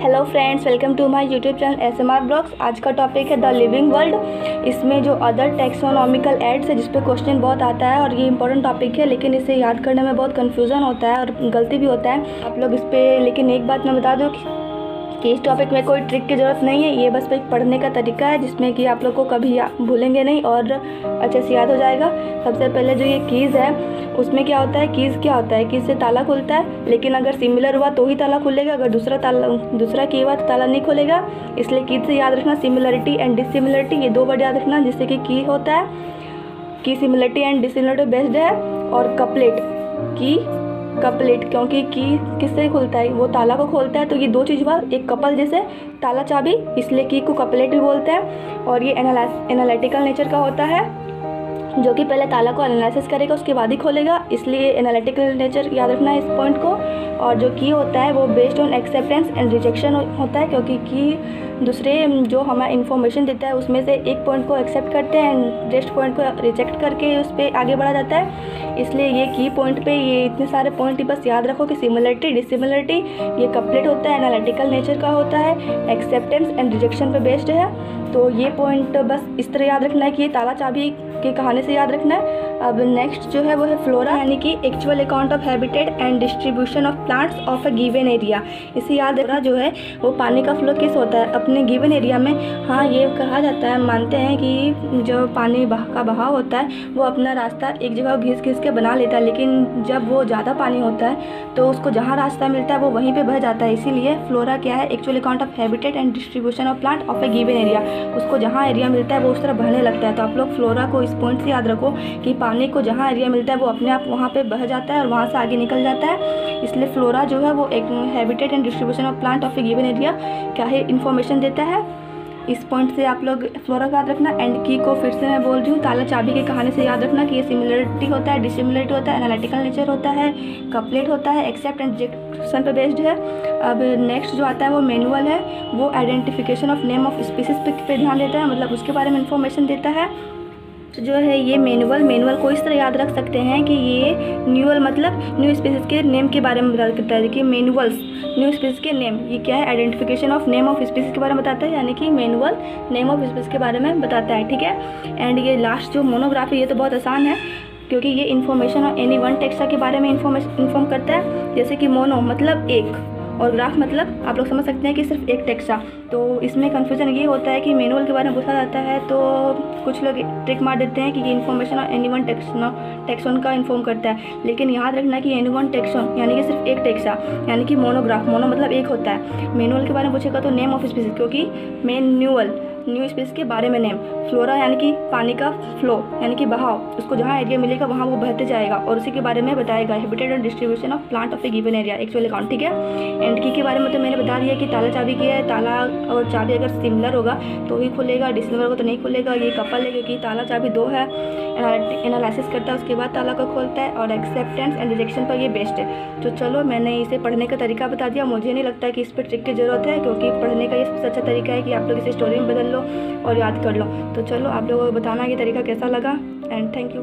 Hello friends, welcome to my YouTube channel SMR blogs. आज का topic है the living world. इसमें जो अदर टैक्सोनॉमिकल एड्स है जिस पे क्वेश्चन बहुत आता है और ये इंपॉर्टेंट टॉपिक है, लेकिन इसे याद करने में बहुत कन्फ्यूज़न होता है और गलती भी होता है आप लोग इस पर। लेकिन एक बात मैं बता दूँ कि इस टॉपिक में कोई ट्रिक की ज़रूरत नहीं है, ये बस एक पढ़ने का तरीका है जिसमें कि आप लोग को कभी भूलेंगे नहीं और अच्छे से याद हो जाएगा। सबसे पहले जो ये कीज़ है उसमें क्या होता है, कीज़ क्या होता है, कीज़ से ताला खुलता है, लेकिन अगर सिमिलर हुआ तो ही ताला खुलेगा, अगर दूसरा की हुआ तो ताला नहीं खुलेगा। इसलिए कीज़ से याद रखना सिमिलरिटी एंड डिसिमिलरिटी, ये दो वर्ड याद रखना। जिससे कि की होता है की सिमिलरिटी एंड डिसिमिलरिटी बेस्ड है, और कपलेट की कपलेट, क्योंकि की किससे खुलता है, वो ताला को खोलता है। तो ये दो चीज़ हुआ, एक कपल जैसे ताला चाबी, इसलिए की को कपलेट भी बोलते हैं। और ये एनालिटिकल नेचर का होता है, जो कि पहले ताला को एनालिसिस करेगा उसके बाद ही खोलेगा, इसलिए एनालिटिकल नेचर याद रखना है इस पॉइंट को। और जो की होता है वो based on acceptance and rejection होता है, क्योंकि की दूसरे जो हमें इन्फॉर्मेशन देता है उसमें से एक पॉइंट को एक्सेप्ट करते हैं एंड रेस्ट पॉइंट को रिजेक्ट करके उस पर आगे बढ़ा जाता है। इसलिए ये की पॉइंट पे ये इतने सारे पॉइंट ही बस याद रखो कि सिमिलरिटी, डिसिमिलरिटी, ये कपलेट होता है, एनालिटिकल नेचर का होता है, एक्सेप्टेंस एंड रिजेक्शन पे बेस्ड है। तो ये पॉइंट बस इस तरह याद रखना है कि ये ताला चाबी की कहानी से याद रखना है। अब नेक्स्ट जो है वो है फ्लोरा, यानी कि actual account of habitat and distribution of plants of a given area. इसे याद रखना जो है वो पानी का फ्लो किस होता है अपने गिवन एरिया में। हाँ, ये कहा जाता है, मानते हैं कि जो पानी का बहाव होता है वो अपना रास्ता एक जगह घिस घिस के बना लेता है, लेकिन जब वो ज़्यादा पानी होता है तो उसको जहाँ रास्ता मिलता है वो वहीं पर बह जाता है। इसीलिए फ्लोरा क्या है, actual account of habitat and distribution of plant of a given area. उसको जहाँ एरिया मिलता है वो उस तरह बहने लगता है। तो आप लोग फ्लोरा को इस पॉइंट से याद रखो कि पानी को जहाँ एरिया मिलता है वो अपने आप वहाँ पे बह जाता है और वहाँ से आगे निकल जाता है। इसलिए फ्लोरा जो है वो एक habitat and distribution of plant of A given area क्या है, इन्फॉर्मेशन देता है। इस पॉइंट से आप लोग फ्लोरा का याद रखना। एंड की को फिर से मैं बोल रही हूँ, ताला चाबी की कहानी से याद रखना कि ये सिमिलरिटी होता है, डिसिमिलरिटी होता है, एनालिटिकल नेचर होता है, कपलेट होता है, एक्सेप्ट एंड रिजेक्शन पे बेस्ड है। अब नेक्स्ट जो आता है वो मैनुअल है, वो identification of name of species पे ध्यान देता है, मतलब उसके बारे में इंफॉर्मेशन देता है। तो जो है ये मैनुअल को इस तरह याद रख सकते हैं कि ये न्यूअल मतलब न्यू स्पीसीज के नेम के बारे में बता करता है। देखिए मैनुअल्स न्यू स्पीसीज के नेम, ये क्या है, identification of name of species के बारे में बताता है, यानी कि मैनुअल नेम ऑफ स्पीसीज के बारे में बताता है। ठीक है। एंड ये लास्ट जो मोनोग्राफी, ये तो बहुत आसान है क्योंकि ये information of any one taxa के बारे में इन्फॉर्म करता है। जैसे कि मोनो मतलब एक और ग्राफ मतलब आप लोग समझ सकते हैं कि सिर्फ एक टेक्सा। तो इसमें कन्फ्यूजन ये होता है कि मैनुअल के बारे में पूछा जाता है तो कुछ लोग ट्रिक मार देते हैं कि ये इन्फॉर्मेशन एनी वन टेक्सोन का इन्फॉर्म करता है, लेकिन याद रखना कि एनी वन टेक्सोन यानी कि सिर्फ एक टेक्सा, यानी कि मोनोग्राफ, मोनो मतलब एक होता है। मैनुअल के बारे में पूछेगा तो नेम ऑफ स्पीसीज, क्योंकि मैनुअल न्यू स्पीसीज के बारे में नेम, फ्लोरा यानी कि पानी का फ्लो यानी कि बहाव, उसको जहाँ एरिया मिलेगा वहाँ वो बहते जाएगा और उसी के बारे में बताएगा। Habitat and distribution of plant of A given area, actual account. ठीक है। एंड की के बारे में तो मैंने बता दिया कि ताला चाबी की है, ताला और चाबी अगर सिमिलर होगा तो ही खुलेगा, डिसिमिलर होगा तो नहीं खुलेगा। ये कपल है क्योंकि ताला चाबी दो है, एनालिसिस करता है उसके बाद ताला को खोलता है, और एक्सेप्टेंस एंड रिजेक्शन पर ये बेस्ट है। तो चलो मैंने इसे पढ़ने का तरीका बता दिया, मुझे नहीं लगता कि इस पर ट्रिक की ज़रूरत है, क्योंकि पढ़ने का ये सबसे अच्छा तरीका है कि आप लोग इसे स्टोरी में बदल लो और याद कर लो। तो चलो आप लोगों को बताना ये तरीका कैसा लगा, एंड थैंक यू।